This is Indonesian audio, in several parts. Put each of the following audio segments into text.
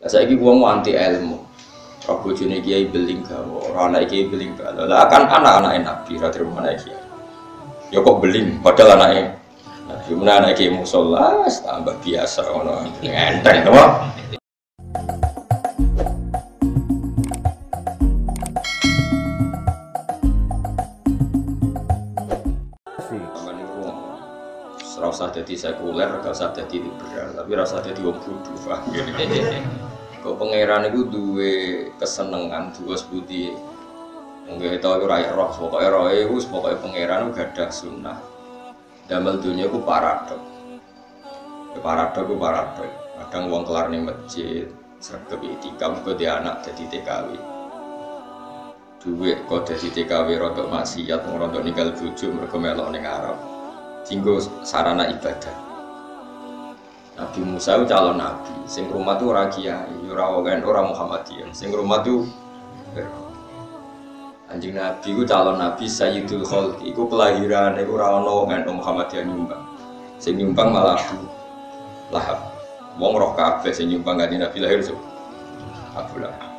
Lah saiki wong anti ilmu. Ora bojone kiai beling gawe, ora anak kiai beling gawe. Lah kan anak-anak Nabi ra terima anak kiai. Ya kok beling padahal anake Nabi menawa anak kiai musala tambah biasa ngono. Enteng to. Rasa jadi sekuler, rasa jadi liberal, tapi rasa jadi wong bodoh. Kok pangeran itu duwe kesenengan, duwe sebudi. Mungkin tahu rakyat roh, pokoknya roh itu, pokoknya pangeran gak ada sunnah. Damel dunia itu paradok. Paradok itu paradok. Kadang wong kelar ning masjid, sergap itikaf kok dia anak jadi TKW. Duwe kok jadi TKW rodok maksiat, rodok ninggal bojo mergo melok ning Arab. Singgo sarana ibadah. Nabi Musa itu calon nabi, sing rumah tu ora kiai, ora orang Muhammadiyah. Sing rumah tu anjing nabi itu calon nabi Sayyidul Khalqi. Iku kelahiran iku ora ono ngandung Muhammadiyah nyumbang. Sing nyumbang malah Abu Lahab. Wong roh kabeh sing nyumbang kanjeng Nabi lahir so. Abu Lahab.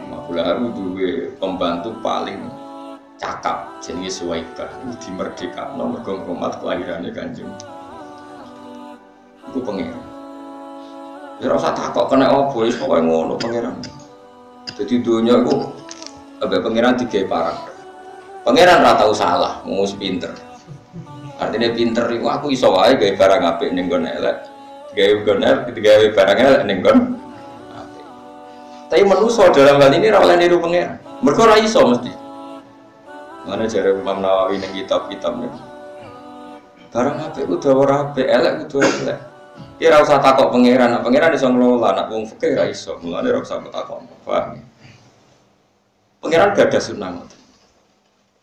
Abu Lahab duwe pembantu paling cakap jenenge Suwaibah di merdeka nomor hormat kelahirannya Kanjeng iku pangeran ya ora usah takok kena opo wis pokoke ngono pangeran dadi donya iku ambek pangeran digawe parah pangeran ora tau salah mus pinter artinya pinter iku aku iso wae gawe barang apik ning nggon elek gawe barang elek ning nggon apik tapi manusa dalam hal ini ora oleh niru pangeran mergo ora iso mesti. Mana cara Imam Nawawi ning kitab-kitabnya. Barang apik kudu ora apik, elek kudu elek. Ki ora usah takok pangeran, pangeran iso ngelola, anak wong fikih ora iso, mulane ora usah takok. Paham? Pangeran gak ada sunnah.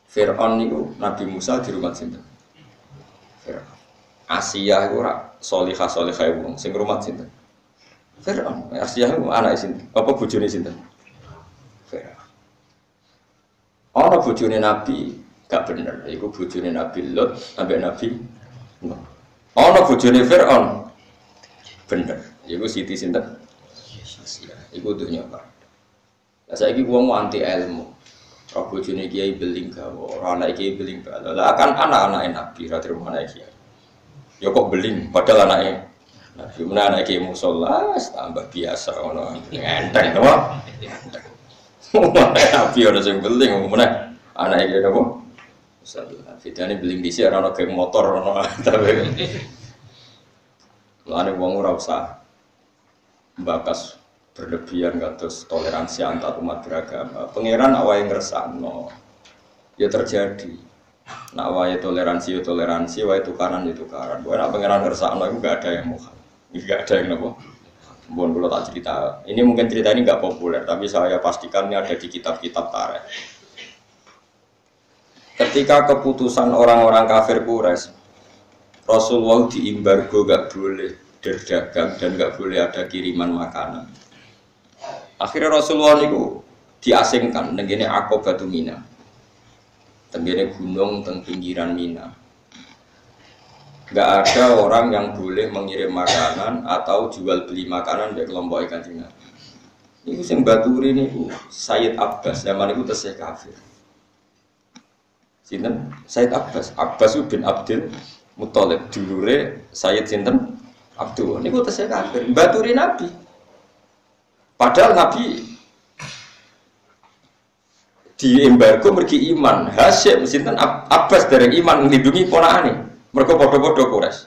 Fir'aun niku Nabi Musa di rumah sinten? Fir'aun. Asiyah iku ora salihah wong, sing rumah sinten? Fir'aun. Asiyah iku anake sinten? Apa bojone sinten? Fir'aun. Ana bojone Nabi gak bener, iku bojone Nabi Lot ambek Nabi Nuh. Ana bojone Firaun bener, iku Siti sinten? Iku dunya Pak. Lah saiki wong anti ilmu. Ora bojone kiai beling gawe, ora anak kiai beling gawe. Lah kan anak-anak Nabi ra terima anak kiai. Ya kok beling padahal anake Nabi menawa anak kiai musala tambah biasa ngono. Enteng to. Enteng. Nabi ana sing beling meneh anake iki napa? Masalah fitane beling dhisik ora ana geng motor ana tapi. Lane wong ora usah bakas berlebihan kados toleransi antar umat beragama. Pangeran awake ngersakno. Ya terjadi. Nak wae toleransi ya toleransi, wae tukaran ya tukaran. Wae nak pangeran ngersakno iku gak ada yang mukhal. Enggak ada yang napa? Bon, kalau tak cerita, ini mungkin cerita ini nggak populer, tapi saya pastikan ini ada di kitab-kitab tarikh. Ketika keputusan orang-orang kafir Quraisy, Rasulullah diembargo nggak boleh berdagang dan nggak boleh ada kiriman makanan. Akhirnya Rasulullah itu diasingkan, tenggine Aqabatu Mina, tenggine gunung teng pinggiran Mina. Nggak ada orang yang boleh mengirim makanan atau jual beli makanan dari kelompok Kanjeng Nabi. Ini sing baturi niku Sayyid Abbas, zaman itu tesih kafir. Sinten? Sayyid Abbas. Abbas bin Abdul Muthalib, dulure Sayyid sinten? Abdul. Niku tesih kafir, baturi Nabi. Padahal Nabi di embargo mergi iman. Hasyim sinten Abbas dereng iman nglindungi ponakane. Mereka podo-podo Quraisy.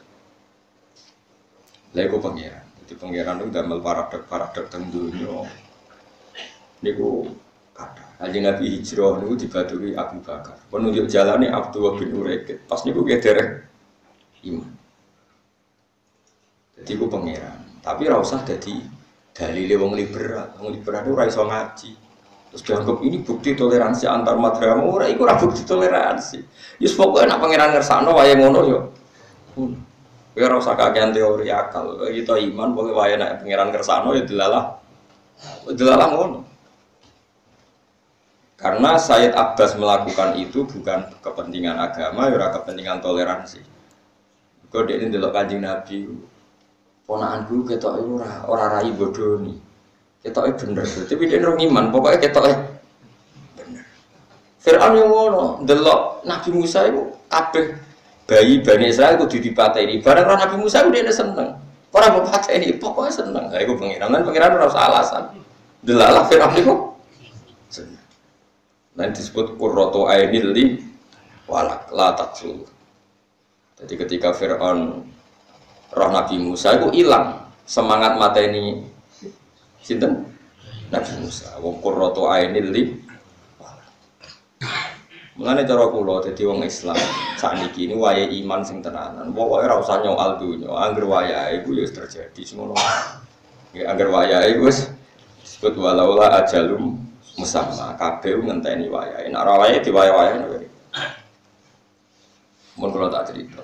Lha iku pangeran. Dadi pangeran itu damel paradok teng donya. Niku kathah. Kanjeng Nabi hijrah niku dibaduri Abu Bakar. Penunjuk jalane Abdullah bin Uraiqit. Pas niku ge dereng iman. Dadi iku pangeran. Tapi ora usah dadi dalile wong liberal. Wong liberal ora iso ngaji. Terus dianggap ini bukti toleransi antar madhab. Ora iku ora bukti toleransi. Yus pokoke nek pangeran ngersakno wae ngono yo. Kowe ora usah kakean teori akal. Kita iman pokoke wae nek pangeran ngersakno ya delalah. Delalah ngono. Karena Sayyid Abbas melakukan itu bukan kepentingan agama, ya ora kepentingan toleransi. Kok dekne ndelok Kanjeng Nabi. Ponakan guru ketok ora rai bodoni. Ketoknya bener, tapi dia orang iman, pokoknya ketoknya bener. Fir'aun yang ngono, delok Nabi Musa itu kabeh bayi Bani Israel itu dipateni. Barang Nabi Musa itu dia seneng. Orang mau pateni, pokoknya seneng. Saya itu pengiran harus alasan. Delalah Fir'aun itu seneng. Nanti disebut qurratu ainil li walak la taqsul. Jadi ketika Fir'aun roh Nabi Musa itu hilang semangat mateni sinten Nabi Musa wong qurratu ainil li mulane cara kula dadi wong Islam sakniki ini wayahe iman sing tenanan pokoke ora usah nyoal dunya angger wayahe iku ya terjadi ngono nggih angger wayahe wis disebut walaula ajalum musamma kabeh ngenteni wayahe nek ora wayahe diwayahe mun kula tak cerita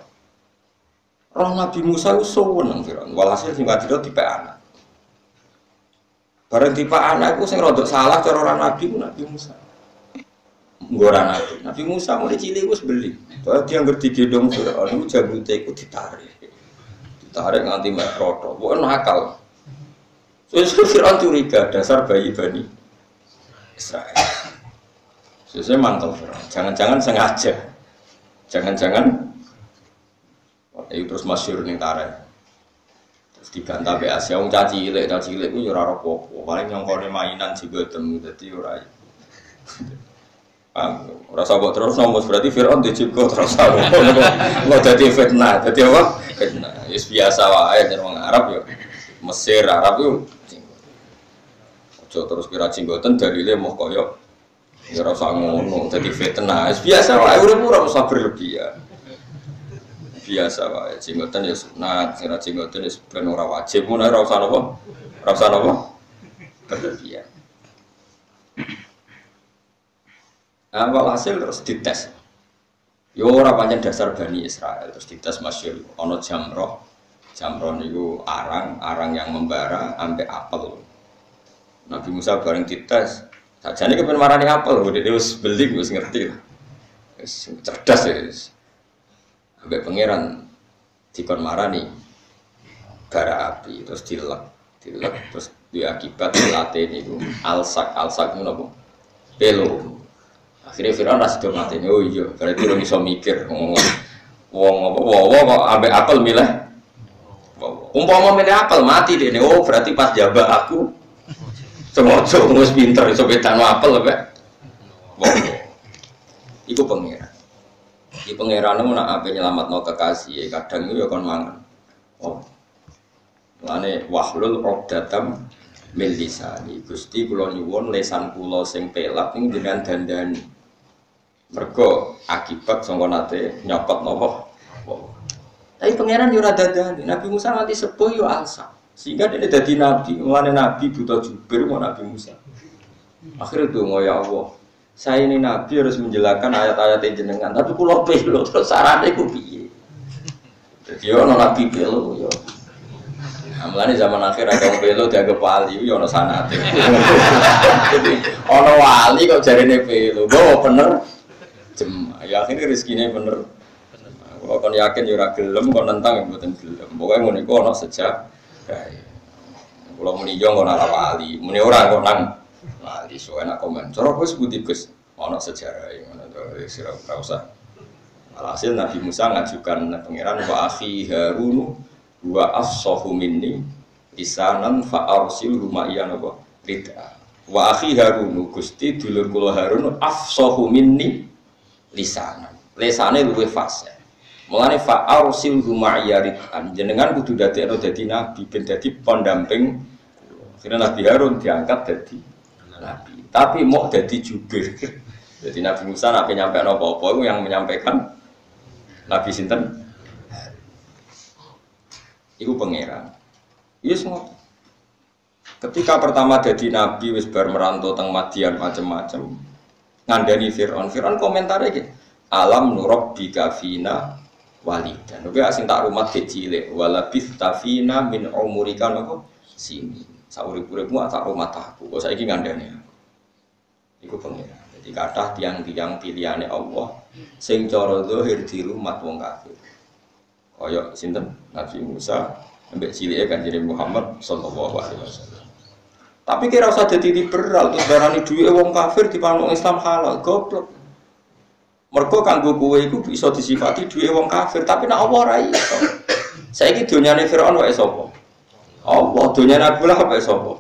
roh Nabi Musa itu seneng Firaun walhasil sing kadiro tipe anak bareng tipe anak itu sing rodok salah cara orang Nabi Musa ngora Nabi Musa mulai cilik wis beli soalnya dia ngerti gendong Firaun itu jambute itu ditarik nganti mek roto pokoknya nakal sesuai Firaun curiga dasar bayi Bani Israel sesuai mantau Firaun jangan-jangan sengaja jangan-jangan itu terus masyhur ning tarik terus dibantah be Asia wong caci cilik ku yo ora apa-apa paling nyongkone mainan juga temu dadi ora ora sabok terus nomos berarti Firaun dijigo terus sabok mau dadi fitnah dadi apa fitnah wis biasa wae nek wong Arab yo Mesir Arab yo ojo terus kira jinggoten dalile moh koyo ya ora usah ngono dadi fitnah wis biasa wae urip ora usah berlebihan biasa wae jenggoten ya sunat sira jenggoten wis ben ora wajib mun ora usah napa berlebihan hasil terus dites yo ora pancen dasar Bani Israel terus dites masyhur ana jamroh niku arang yang membara ambek apel Nabi Musa bareng dites sajane kepen marani apel dhewe wis beli wis ngerti wis cerdas ya ambek pangeran dikon marani bara api terus dilek terus diakibat late niku alsak niku napa pelo akhirnya Firaun ras do mateni oh iya berarti ora iso mikir wong kok ambek apel milih umpama milih apel mati dene oh berarti pas jabak aku sengaja wis pinter iso bedano apel apa iku pangeran di pangeran itu nak apa nyelamat kekasih kadang itu ya kon mangan lane wahlul uqdatam min lisani Gusti kula nyuwun lesan kula sing pelat ning jenengan dandani mergo akibat sangka nate nyopot napa tapi pangeran yo ora dandani Nabi Musa nganti sepuh yo alsa sehingga dia dadi nabi mulane nabi buta jubir mau Nabi Musa akhirnya donga ya Allah saya ini nabi harus menjelaskan ayat-ayat jenengan tapi kula pelo terus sarane ku piye dadi ono nabi pelo yo amlane zaman akhir ada pelo dianggap wali yo ono sanate jadi ono wali kok jarene pelo go bener jem ya akhirnya rezekine bener kok kon yakin yo ora gelem kok nentang mboten gelem pokoke ngono iku ono sejak kula muni yo ora wali muni ora kok nang wali so enak komen cara wis putih Gus ana sejarah ngono to sira ora usah alhasil Nabi Musa ngajukan pangeran wa akhi Harun wa afsahu minni lisanan fa arsil rumaiyan apa rida wa akhi Harun Gusti dulur kula Harun afsahu minni lisanan lesane luwih fasih mulane fa arsil rumaiyan jenengan kudu dadekno dadi nabi ben dadi pendamping kira Nabi Harun diangkat dadi nabi tapi mau jadi jubir jadi Nabi Musa nabi nyampe apa-apa itu yang menyampaikan Nabi sinten itu pangeran yes ngono ketika pertama jadi nabi wis bar merantau teng Madian macam-macam ngandani Fir'aun komentarnya gitu alam nurab bikafina walidan oke asing tak rumah kecil walabith tafina min umurika nopo sini saurip-uripmu tak rumah taku kok saiki ngandani iku pangeran jadi kathah tiang-tiang pilihane Allah sing cara zahir di rumah wong kafir kaya sinten Nabi Musa ambek cilike Kanjeng Muhammad sallallahu alaihi wasallam Tapi kira usah jadi liberal terus darani duwe wong kafir dipanuk Islam halal, goblok. Mergo kanggo kowe iku bisa disifati duwe wong kafir, tapi nek Allah ora iso. Saiki donyane Firaun wae sapa? Allah, donyane Abu Lahab wae sapa?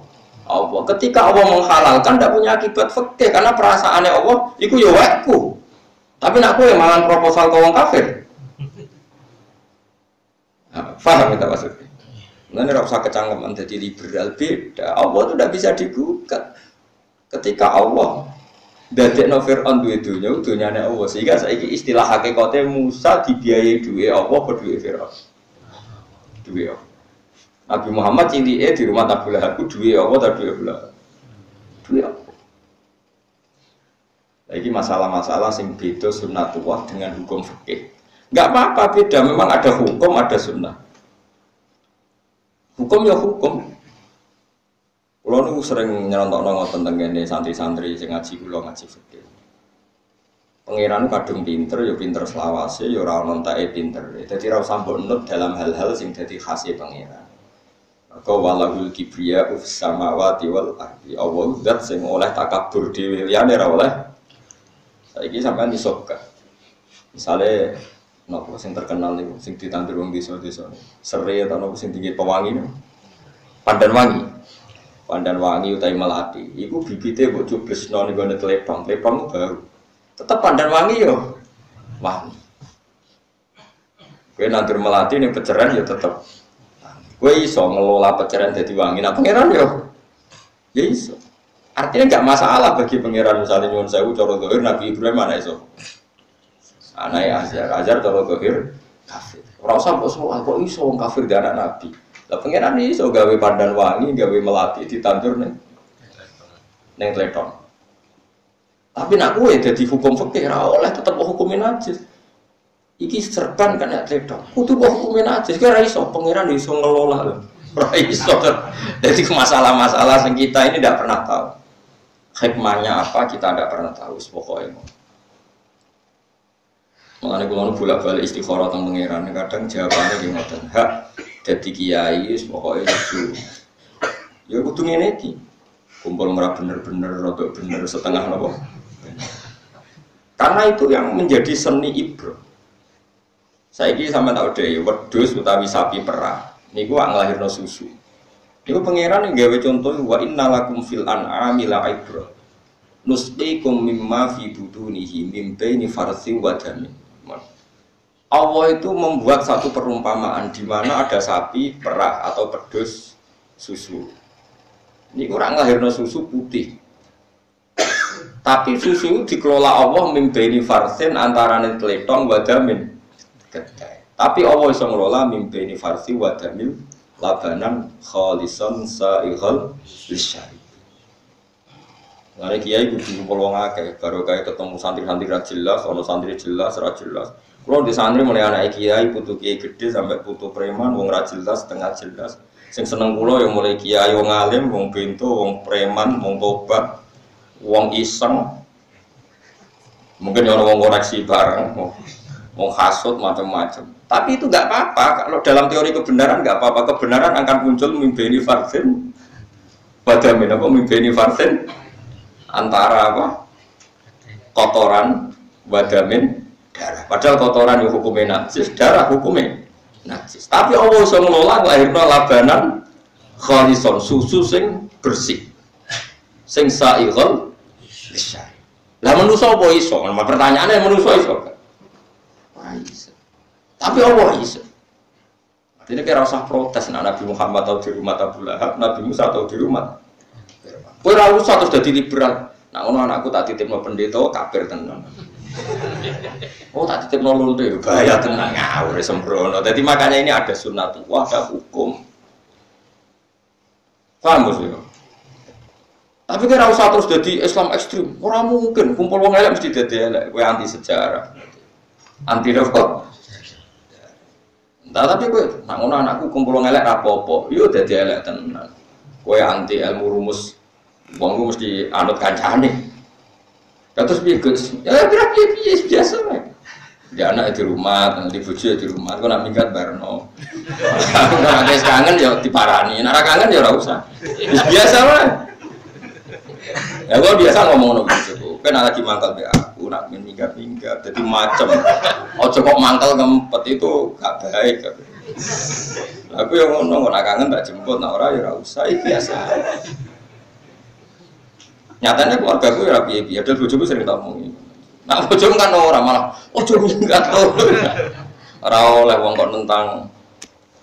Allah. Ketika Allah menghalalkan tidak punya akibat fikih karena perasaannya Allah iku ya waeku. Tapi nek kowe malah proposal ke wong kafir. Nah, paham kita maksudnya? Nah, ini rasa kecangkeman jadi liberal beda. Allah itu tidak bisa digugat. Ketika Allah dadekno Fir'aun duwe dunya, dunyane Allah. Sehingga saiki istilah hakikate Musa dibiayai duwe Allah apa duwe Fir'aun? Duwe Allah. Nabi Muhammad cilike di rumah Abu Lahab duwe Allah ta duwe Abu Lahab? Duwe Allah. Lagi masalah-masalah sing beda sunnatullah dengan hukum fikih. Enggak apa-apa beda, memang ada hukum, ada sunnah. Hukum ya hukum. Kulo niku sering nyerontokno ngoten teng kene santri-santri sing ngaji kula ngaji fikih. Pangeran kadung pinter ya pinter selawase ya ora ono entake pinter. Dadi ora usah mbok nut dalam hal-hal sing dadi khase pangeran. Maka walahul kibriya ufis samawati wal ardi. Allah zat sing oleh takabur dhewe liyane ora oleh. Saiki sampean iso gak. Misale napa sing terkenal niku sing ditandur wong desa-desa. Serai atau napa sing tinggi pewangi niku. Pandan wangi. Pandan wangi utawi melati. Iku bibite mbok cublesno ning gone tlepong. Tlepong baru. Tetep pandan wangi yo wangi. Kowe nandur melati ning peceran ya tetep. Kowe iso ngelola peceran dadi wangi. Nah pangeran yo ya iso. Artinya enggak masalah bagi pangeran misalnya nyuwun sewu cara zahir Nabi Ibrahim ana iso. Anake Azar cara zahir kafir. Ora usah kok soal kok iso wong kafir di anak Nabi. Lah pangeran iso gawe pandan wangi, gawe melati ditandur ning tleton. Tapi nak kowe dadi hukum fikih ora oleh tetep hukumin najis. Iki serban kan nek tleton. Kudu hukumin najis, kira iso pangeran iso ngelola. Ora iso. Jadi masalah-masalah sing kita ini tidak pernah tahu. Hikmahnya apa kita tidak pernah tahu pokoknya. Mengenai kulon bolak-balik istikharah tentang pangeran, kadang jawabannya di ngoten hak jadi kiai, pokoknya itu. Ya kudu ngene iki. Kumpul merah bener-bener, rodok bener setengah nopo. Karena itu yang menjadi seni ibro. Saiki sampean tak udah wedhus utawi sapi perah. Niku nglahirno susu. Niku pangeran yang gawe contoh wa innalakum fil an'ami la'ibra. Nusqikum mimma fi butunihi mim baini farsi wa damin. Allah itu membuat satu perumpamaan di mana ada sapi perah atau pedus susu. Ini kurang lahirno susu putih. Tapi susu dikelola Allah mim baini farsin antarané tleton wa damin. Tapi Allah iso ngelola mim baini farsi wa damin labanan khalisan sa'ighal lisyari. Ngene kiai kudu kumpul wong akeh, baru kae ketemu santri-santri ra jelas, ana santri jelas, ra jelas. Kulo di santri mulai anak kiai, putu kiai gede sampai putu preman, wong ra jelas, setengah jelas. Sing seneng kulo yang mulai kiai wong alim, wong bento, wong preman, wong tobat, wong iseng. Mungkin orang wong koreksi bareng, wong hasut macam-macam. Tapi itu nggak apa-apa. Kalau dalam teori kebenaran nggak apa-apa. Kebenaran akan muncul mimbeni farsin. Pada apa mimbeni farsin antara apa? Kotoran, wadamin, darah. Padahal kotoran itu hukumnya najis, darah hukumnya najis. Tapi Allah bisa ngelola lahirna labanan khalison, susu sing bersih, sing sa'ighal lisyari. Lah manusa apa iso? Pertanyaannya manusa iso gak? Ora iso. Tapi Allah iso. Artinya kira usah protes nah Nabi Muhammad atau di rumah Abu Lahab, Nabi Musa atau di rumah. Kowe ora usah terus dadi liberal. Nah ngono anakku tak titipno pendeta kafir tenan. Oh tak titipno lulute bahaya tenan ngawur sembrono. Dadi makanya ini ada sunnatullah, ada hukum. Paham mesti. Tapi kira usah terus dadi Islam ekstrim. Ora mungkin kumpul wong elek mesti dadi elek. Kowe anti sejarah. Anti apa? Nah, tapi kowe nak ngono anakku kumpul wong elek ra apa-apa. Yo dadi elek tenan. Kowe anti ilmu rumus. Wong mesti anut kancane. Terus piye Gus? Ya piye biasa wae. Ya anak di rumah, di bojo di rumah, kok nak minggat barno. Nek kangen ya diparani, nek kangen ya ora usah. Biasa wae. Ya gue biasa ngomong ngono bojoku. Kan lagi mangkal be aku nak minggat-minggat jadi macem. Ojo kok mangkal ngempet itu gak baik. Aku yang ngono nak kangen tak jemput, nak ora ya ora usah biasa. Nyatanya keluarga gue ya piye-piye, ada bojoku sering tak omongin. Nah bojoku kan ora malah ojo minggat to. Ora oleh wong kok tentang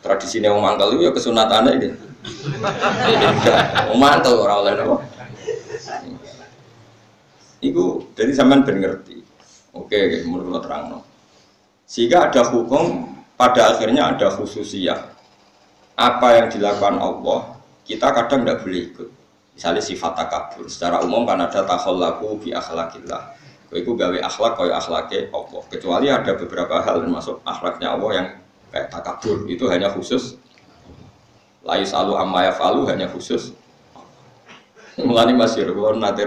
tradisine wong mangkal itu ya kesunatane iki. Wong mangkal ora oleh napa. Iku dari zaman ben ngerti. Oke, menurut terangno. Sehingga ada hukum pada akhirnya ada khususiyah. Apa yang dilakukan Allah, kita kadang tidak boleh ikut. Misalnya sifat takabur. Secara umum kan ada takhallaku bi akhlaqillah. Iku gawe akhlak kaya akhlake Allah. Kecuali ada beberapa hal termasuk akhlaknya Allah yang kayak takabur itu hanya khusus. La yusalu amma yafalu hanya khusus. Mulane masyhur kula nate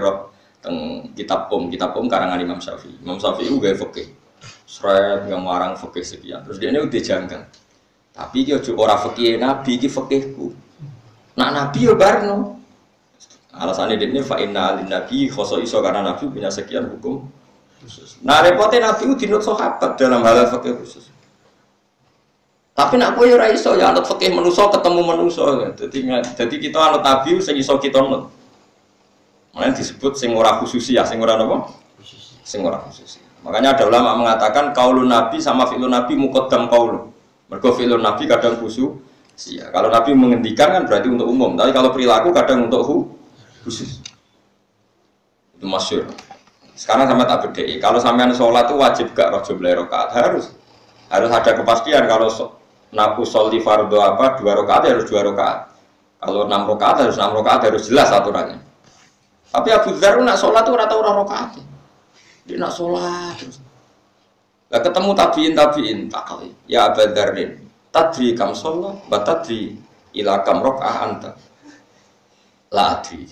teng kitab Om karangan Imam Syafi'i. Imam Syafi'i itu gawe fikih. Seret yang marang fikih sekian. Terus dia ini udah janggal. Tapi dia juga orang fikih Nabi, dia fikihku. Nak Nabi ya barno. Alasannya dia ini fa'inna alin Nabi khoso iso karena Nabi punya sekian hukum khusus. Nah repotnya Nabi itu dinut sahabat dalam hal fikih khusus. Tapi nak kowe ora iso ya anut fikih manusa ketemu manusa. Jadi kita anut Nabi sing iso kita anut. Makanya disebut sing ora khususiyah, sing ora napa? Sing ora khususiyah. Makanya ada ulama mengatakan qaulun Nabi sama fi'lun Nabi muqaddam qaulu. Mergo fi'lun Nabi kadang khususiyah. Kalau Nabi mengendikan kan berarti untuk umum, tapi kalau perilaku kadang untuk khusus. Itu masyhur. Sekarang sampai tak bedai. Kalau sampean sholat itu wajib gak roh jumlah rakaat? Harus ada kepastian. Kalau naku sholli fardhu apa 2 rakaat harus 2 rakaat. Kalau 6 rakaat harus 6 rakaat, harus jelas aturannya. Tapi Abu Dzar nak sholat itu rata orang rakaat. Dia nak sholat terus. Lah ketemu tabiin tak kali. Ya Abu Dzar tadri kam sholat, batadri ila kam rakaat anta. La adri.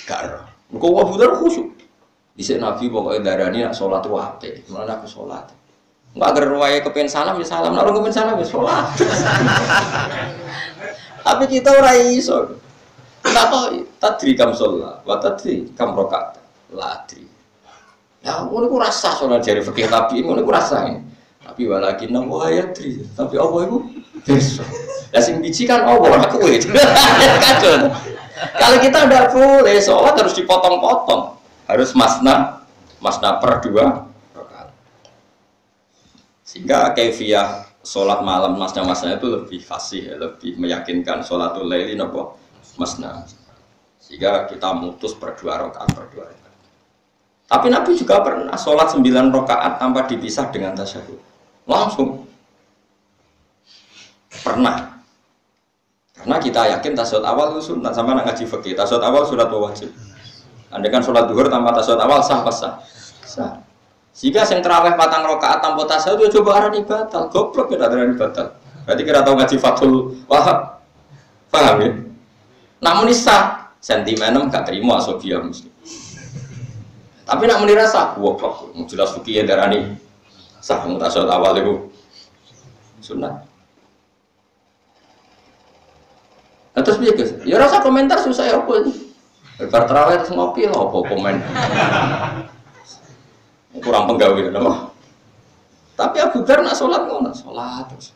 Gak. Engko Abu Dzar khusyuk. Dhisik Nabi pokoke darani nak sholat itu apik. Mulane aku sholat. Enggak agar wae kepen salam ya salam, nak kepen salam ya sholat. Tapi kita ora iso. Tak tahu, tadri kam sholat, wa tadri kam rakaat, ladri. Ya, ngono ku rasa sholat jare fikih tapi ngono ku rasa. Tapi walakin nang ayatri, tapi apa iku? Besok. Lah sing biji kan Allah aku kowe. Kacau. Kalau kita ndak boleh sholat harus dipotong-potong. Harus masna per 2 rakaat. Sehingga kaifiyah sholat malam masna-masna itu lebih fasih, lebih meyakinkan sholatul laili napa? Masna, sehingga kita mutus per 2 rakaat. Tapi Nabi juga pernah sholat 9 rakaat tanpa dipisah dengan tasyahud, langsung pernah. Karena kita yakin tasyahud awal itu sunat, sama nak ngaji fikih. Tasyahud awal surat wajib. Andai kan sholat duhur tanpa tasyahud awal sah. Sehingga yang terawih 4 rakaat tanpa tasyahud, ya coba arani batal. Goblok ya arani batal. Berarti kita tahu ngaji Fathul Wahab, paham ya? Namun sah, sentimenem gak terima asobia mesti. Tapi nak menira sah, goblok, jelas fikih ya darani sah mutasawuf awal itu sunnah. Nah, terus piye Gus? Ya rasa komentar susah ya apa ini? Bar terawih terus ngopi lah apa komen. Kurang penggawe napa? Tapi Abu Dzar nak salat ngono, salat terus.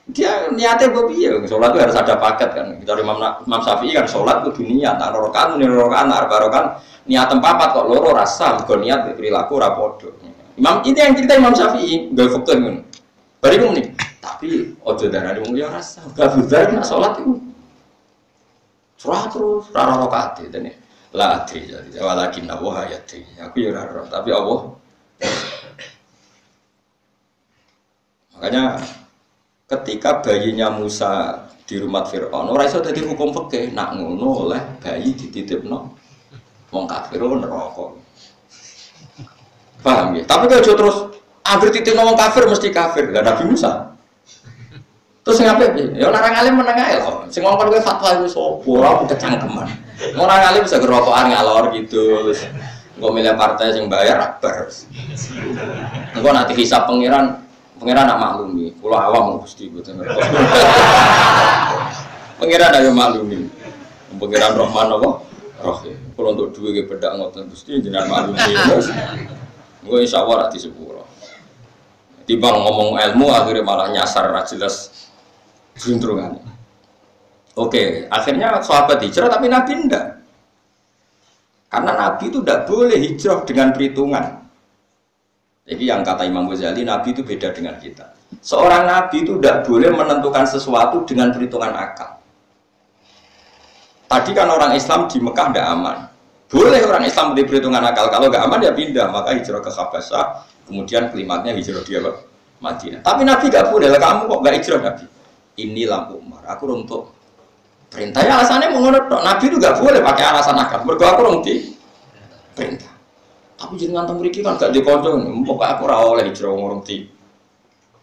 Dia niatnya piye? Sholat itu harus ada paket kan. Kita Imam Syafi'i kan sholat kudu niat, tak rokaan, niat tempat kok loro rasa, bukan niat perilaku rapodo. Imam ini yang cerita Imam Syafi'i, gak fikih kan. Bariku nih, tapi ojo darah wong ya rasa. Gak budar nak sholat itu. Surah terus, rara rokaat itu nih. La adri jadi, walakin Allah ayatri. Aku ya rara, tapi Allah. Makanya ketika bayinya Musa di rumah Fir'aun, ora iso dadi hukum fikih, nak ngono oleh bayi dititipno wong kafir neraka. Paham ya? Tapi kalau terus anggere titipno wong kafir mesti kafir. Lah Nabi Musa. Terus ngapain piye? Ya ora ngalim meneng ae lho. Sing ngomong kowe fatwa iku sapa? Ora kecangkeman. Ora ngalim bisa gerokokan ngalor gitu. Engko milih partai sing bayar akbar. Engko nanti hisab pangeran nak maklumi, pulau awam Gusti boten ngertos. Pangeran ayo maklumi. Pangeran Rahman apa? roh ya. Kalau untuk dua ke bedak ngoten Gusti jenengan maklum terus. Engko insyaallah ra disepuro. Timbang ngomong ilmu akhirnya malah nyasar ra jelas juntrungan. Oke, akhirnya sahabat hijrah tapi Nabi enggak. Karena Nabi itu tidak boleh hijrah dengan perhitungan. Jadi yang kata Imam Ghazali, Nabi itu beda dengan kita. Seorang Nabi itu tidak boleh menentukan sesuatu dengan perhitungan akal. Tadi kan orang Islam di Mekah tidak aman. Boleh orang Islam di perhitungan akal. Kalau nggak aman ya pindah, maka hijrah ke Habasyah. Kemudian klimaknya hijrah dia ke Madinah. Tapi Nabi nggak boleh. Lah kamu kok nggak hijrah Nabi? Inilah Umar. Aku untuk perintahnya alasannya menurut Nabi itu nggak boleh pakai alasan akal. Mergo aku di perintah. Tapi jenengan teng mriki kan gak dikonco, pokoknya aku ora oleh hijrah ngurung di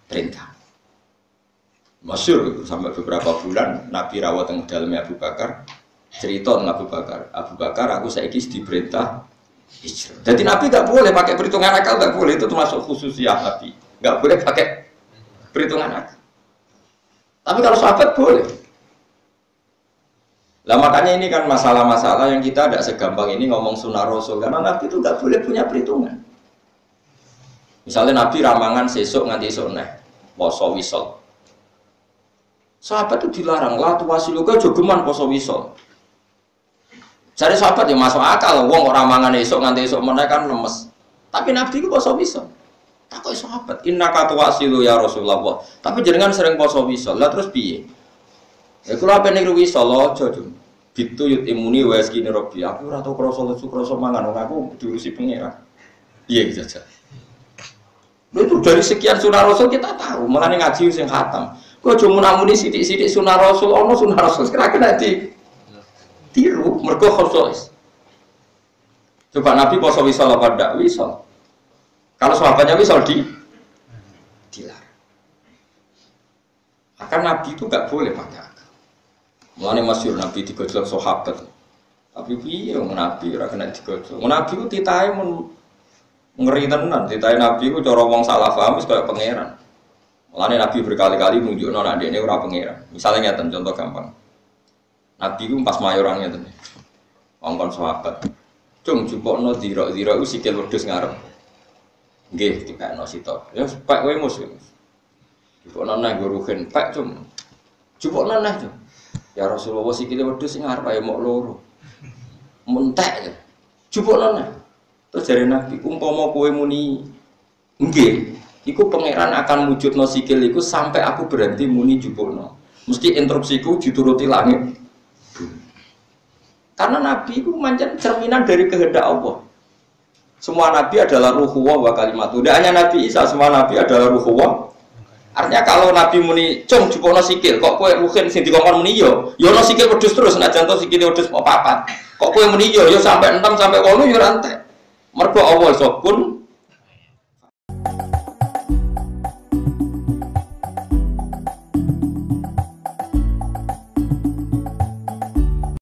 perintah. Masyhur sampai beberapa bulan Nabi rawat teng dalamnya Abu Bakar, cerita teng Abu Bakar. Abu Bakar aku saiki diperintah hijrah. Jadi Nabi gak boleh pakai perhitungan akal, gak boleh, itu termasuk khususiyah Nabi. Gak boleh pakai perhitungan akal. Tapi kalau sahabat boleh. Lah makanya ini kan masalah-masalah yang kita tidak segampang ini ngomong sunnah Rasul karena Nabi itu tidak boleh punya perhitungan. Misalnya Nabi ramangan sesuk nganti esuk neh poso wisol. Sahabat itu dilarang lah tuwasiluka jogeman poso wisol. Cari sahabat ya masuk akal wong ora ramangan esuk nganti esuk meneh kan lemes. Tapi Nabi itu poso wisol. Takoi sahabat, innaka tuwasilu ya Rasulullah. Tapi jenengan sering poso wisol. Lah terus piye? Ya kula ape niru wisol aja, Jum. Bitu yut imuni wa yaskini rabbi. Aku ora tau krasa lesu krasa mangan wong aku diurusi pangeran. Iya gitu saja. Itu dari sekian sunah Rasul kita tahu, mulane ngaji sing khatam. Kok aja munamuni sithik-sithik sunah Rasul, ono sunah Rasul kira-kira tiru mergo khusus. Coba Nabi poso wisol apa ndak? Wisol. Kalau sahabatnya wisol dilarang. Maka Nabi itu enggak boleh pakai akal. Mulane masyhur Nabi digojlok sahabat. Tapi piye wong Nabi ora kena digojlok. Nabi ku titahe mun ngeri tenan, titahe Nabi ku cara wong salah paham wis kaya pangeran. Mulane Nabi berkali-kali nunjukno nek dekne ora pangeran. Misale ngeten contoh gampang. Nabi ku pas mayoran ngeten. Wong sahabat. Cung jupukno dira-dira ku sikil wedhus ngarep. Nggih, dipekno sitok. Ya pak kowe mus. Jupukno nang guruhen, pak cung. Jupukno nang cung. Ya Rasulullah sikile wedhus sing arep ae mok loro. Mentek ya. Jupukno nang. Terus jare Nabi umpama kowe muni nggih, iku pangeran akan wujudno sikil iku sampai aku berhenti muni jupukno. Mesti instruksiku dituruti langit. Karena Nabi itu mancan cerminan dari kehendak Allah. Semua Nabi adalah ruhullah wa kalimatu. Tidak hanya Nabi Isa, semua Nabi adalah ruhullah. Artinya kalau Nabi muni cung jupono sikil, kok kowe ruhin sing dikongkon muni yo no sikil wedhus terus, nek jantung sikile wedhus mau papat. Kok kowe muni yo sampai 6 sampai 8 yo rantai. Mergo Allah iso pun